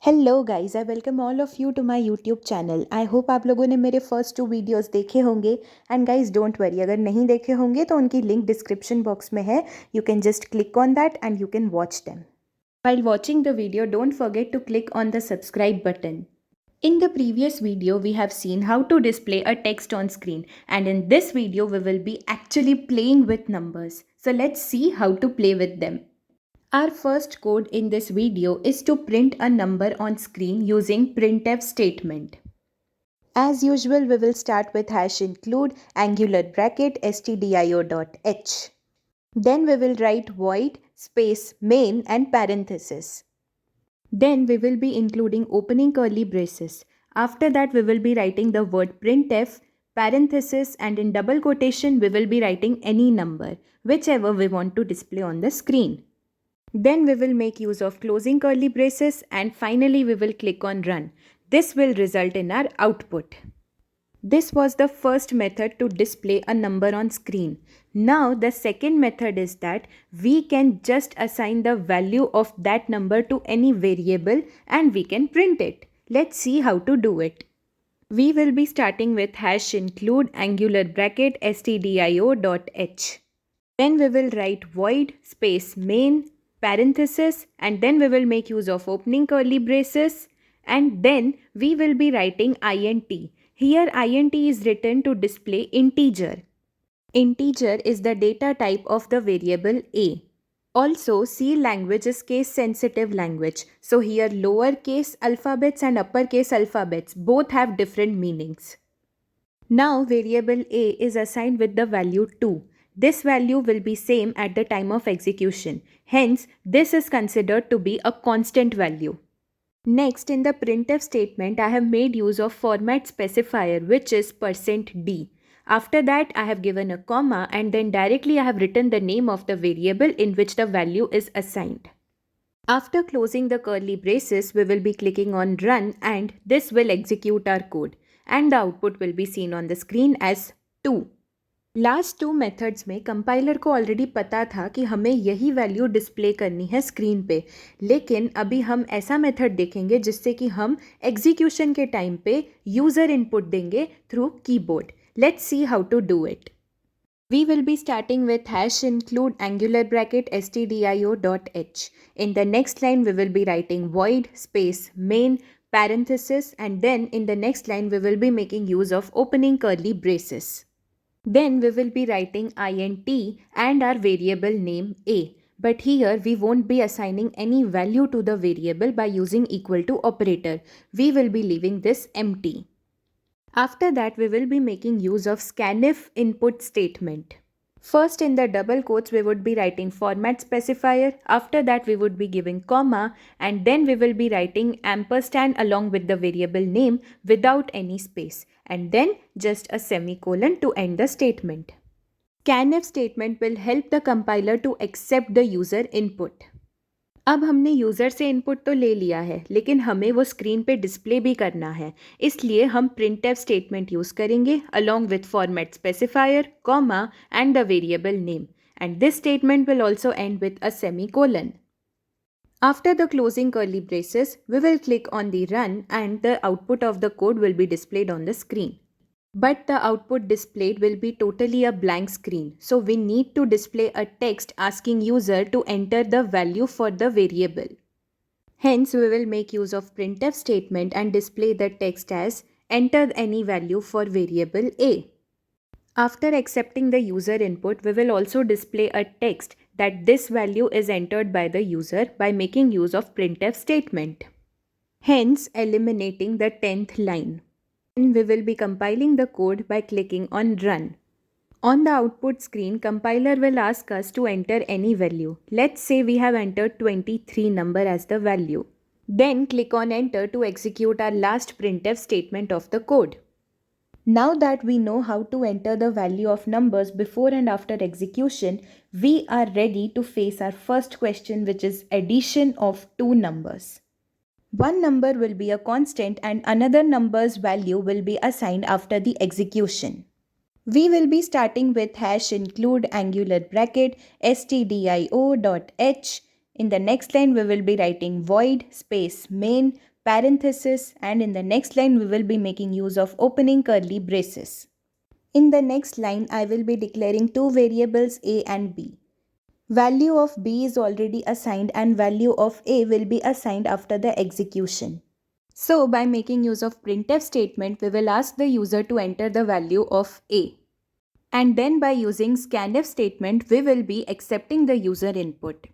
Hello guys, I welcome all of you to my YouTube channel. I hope आप लोगों ने मेरे first 2 videos देखे होंगे। एंड गाइस डोंट वरी, अगर नहीं देखे होंगे तो उनकी लिंक डिस्क्रिप्शन बॉक्स में है। You can just click on that and you can watch them. While watching the video, don't forget to click on the subscribe button. In the previous video, we have seen how to display a text on screen, and in this video, we will be actually playing with numbers. So let's see how to play with them. Our first code in this video is to print a number on screen using printf statement. As usual, we will start with hash include angular bracket stdio.h. Then we will write void space main and parenthesis. Then we will be including opening curly braces. After that, we will be writing the word printf, parenthesis, and in double quotation we will be writing any number, whichever we want to display on the screen. Then we will make use of closing curly braces and finally we will click on run. This will result in our output. This was the first method to display a number on screen. Now the second method is that we can just assign the value of that number to any variable and we can print it. Let's see how to do it. We will be starting with hash include angular bracket stdio.h. Then we will write void space main parenthesis and then we will make use of opening curly braces and then we will be writing int. Here int is written to display integer. Integer is the data type of the variable a. Also, C language is case sensitive language. So here lowercase alphabets and uppercase alphabets both have different meanings. Now variable a is assigned with the value 2. This value will be same at the time of execution. Hence, this is considered to be a constant value. Next, in the printf statement, I have made use of format specifier which is %d. After that, I have given a comma and then directly I have written the name of the variable in which the value is assigned. After closing the curly braces, we will be clicking on run and this will execute our code. And the output will be seen on the screen as 2. Last 2 methods में compiler को already पता था कि हमें यही value display करनी है screen पे, लेकिन अभी हम ऐसा मेथड देखेंगे जिससे कि हम एग्जीक्यूशन के टाइम पे यूज़र इनपुट देंगे through keyboard. Let's see how to do it. We will be starting with hash include angular bracket stdio.h. In the next line, we will be writing void space main parenthesis and then in the next line, we will be making use of opening curly braces. Then we will be writing int and our variable name a. But here we won't be assigning any value to the variable by using equal to operator. We will be leaving this empty. After that, we will be making use of scanf input statement. First, in the double quotes, we would be writing format specifier. After that, we would be giving comma and then we will be writing ampersand along with the variable name without any space and then just a semicolon to end the statement. Scanf statement will help the compiler to accept the user input. अब हमने user से input तो ले लिया है, लेकिन हमें वो स्क्रीन पे डिस्प्ले भी करना है, इसलिए हम printf स्टेटमेंट यूज़ करेंगे along with format specifier, comma and the variable name. And this statement will also end with a semicolon. After the closing curly braces, we will click on the run and the output of the code will be displayed on the screen. But the output displayed will be totally a blank screen. So we need to display a text asking user to enter the value for the variable. Hence, we will make use of printf statement and display the text as enter any value for variable a. After accepting the user input, we will also display a text that this value is entered by the user by making use of printf statement. Hence, eliminating the 10th line. Then we will be compiling the code by clicking on run. On the output screen, compiler will ask us to enter any value. Let's say we have entered 23 number as the value. Then click on enter to execute our last printf statement of the code. Now that we know how to enter the value of numbers before and after execution, we are ready to face our first question, which is addition of 2 numbers. One number will be a constant and another number's value will be assigned after the execution. We will be starting with hash include angular bracket stdio.h. In the next line, we will be writing void space main parenthesis, and in the next line we will be making use of opening curly braces. In the next line, I will be declaring two variables a and b. Value of b is already assigned and value of a will be assigned after the execution. So by making use of printf statement, we will ask the user to enter the value of a. And then by using scanf statement, we will be accepting the user input.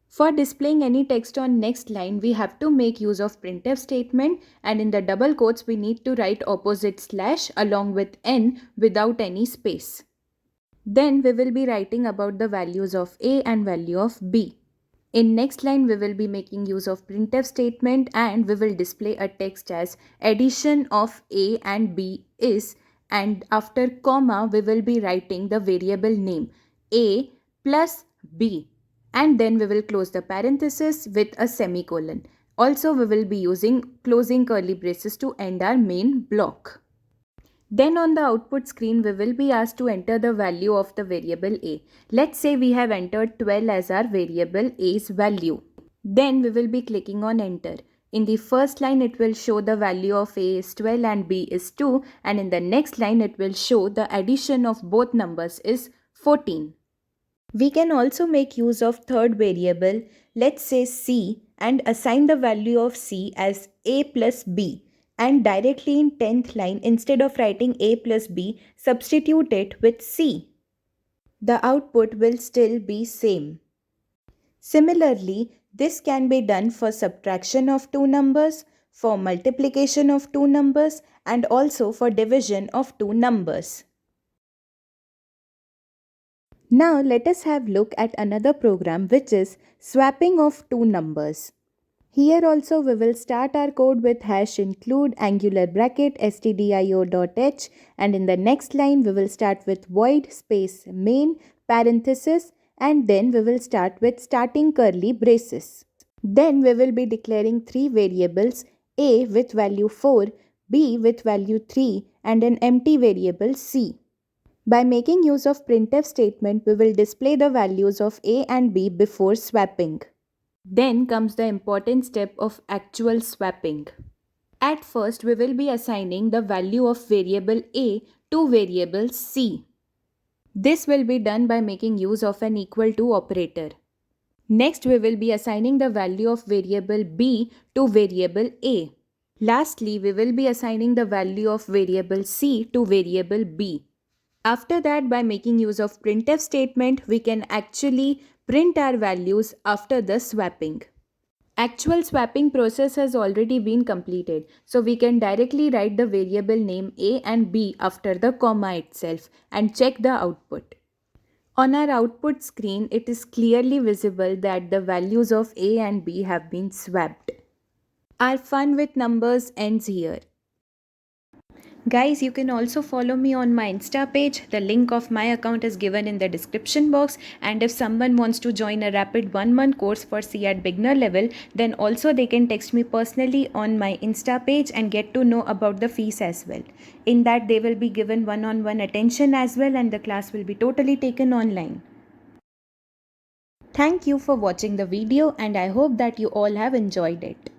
For displaying any text on next line, we have to make use of printf statement, and in the double quotes we need to write opposite slash along with n without any space. Then we will be writing about the values of a and value of b. In next line we will be making use of printf statement and we will display a text as addition of a and b is, and after comma we will be writing the variable name a plus b, and then we will close the parenthesis with a semicolon. Also we will be using closing curly braces to end our main block. Then on the output screen we will be asked to enter the value of the variable a. Let's say we have entered 12 as our variable a's value. Then we will be clicking on enter. In the first line it will show the value of a is 12 and b is 2, and in the next line it will show the addition of both numbers is 14. We can also make use of third variable, let's say c, and assign the value of c as a plus b. And directly in 10th line, instead of writing a plus b, substitute it with c. The output will still be same. Similarly, this can be done for subtraction of two numbers, for multiplication of two numbers, and also for division of two numbers. Now let us have a look at another program, which is swapping of two numbers. Here also we will start our code with hash include angular bracket stdio.h, and in the next line we will start with void space main parenthesis, and then we will start with starting curly braces. Then we will be declaring three variables, a with value 4, b with value 3, and an empty variable c. By making use of printf statement, we will display the values of a and b before swapping. Then comes the important step of actual swapping. At first, we will be assigning the value of variable a to variable c. This will be done by making use of an equal to operator. Next, we will be assigning the value of variable b to variable a. Lastly, we will be assigning the value of variable c to variable b. After that, by making use of printf statement, we can actually print our values after the swapping. Actual swapping process has already been completed, so we can directly write the variable name a and b after the comma itself and check the output. On our output screen, it is clearly visible that the values of a and b have been swapped. Our fun with numbers ends here. Guys, you can also follow me on my Insta page. The link of my account is given in the description box. And if someone wants to join a rapid 1-month course for C at beginner level, then also they can text me personally on my Insta page and get to know about the fees as well. In that, they will be given one-on-one attention as well, and the class will be totally taken online. Thank you for watching the video, and I hope that you all have enjoyed it.